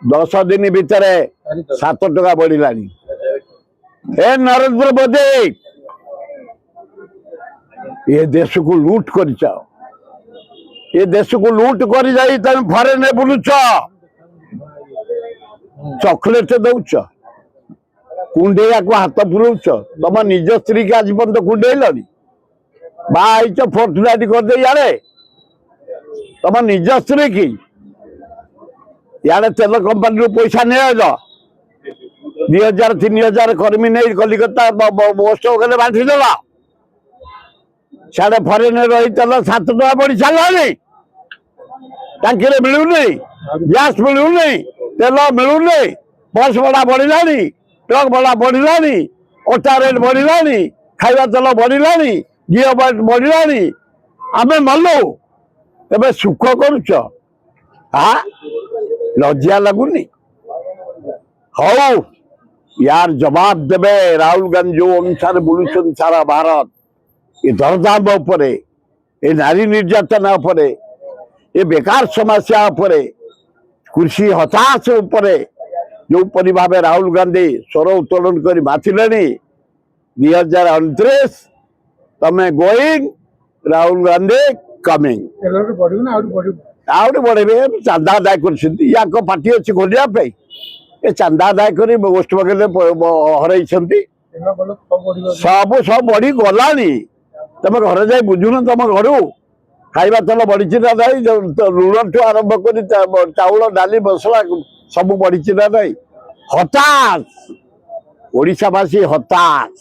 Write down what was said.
10 दिन भितर 7 टका बढ़ला ए नरेंद्र मोदी ये देश को लूट कर ये देश को लूट कर जाई तुम फरेन बुलुच चॉकलेट दौच कुंडेया को हाथ पुरौच तुम निज स्त्री के आज पर्यंत कुंडेल बाईच फोर्टुनाटी कर दे यारे तुम निज स्त्री की यारे तेल कंपानी पैसा नहीं 2000 3000 कर्मी नहीं कलिकता महोत्सव कले बांटीदेल साढ़े फरेन रही तेल 7 टका बढ़ी सारे टांकी मिलूनी गैस मिलूनी तेल मिलूनी बस भड़ा बढ़ला ट्रक भड़ा बढ़ला अटा रेट बढ़ला खाଇବା तेल बढ़ला घी बढ़ला आमे मलु एबे सुख करुच हाँ लज्जा लगुनि हौ यार जवाब देवे राहुल गांधी जो अनुसार बुलुन सारा भारत ये दरदाम उपरे ये नारी निर्यातना उपरे ये बेकार समस्या उपरे कृषि हताश उपरे जो परि भाव राहुल गांधी स्वर उत्तोलन कर माथिले 2029 तमें going Rahul Gandhi coming out बढ़े चांदा आदाय कर पार्टी अच्छी खोलिया ये चांदा आदाय कर वेस्ट बंगाल हर सब सब बढ़ी गला तुम घर जा बुझुन तुम घर खाଇବା तेल बढ़ी ना नहीं लुण ठू आरंभ कर चाउल डाली मसला सब बढ़ी ना नहीं हताश ओडिशावासी हताश।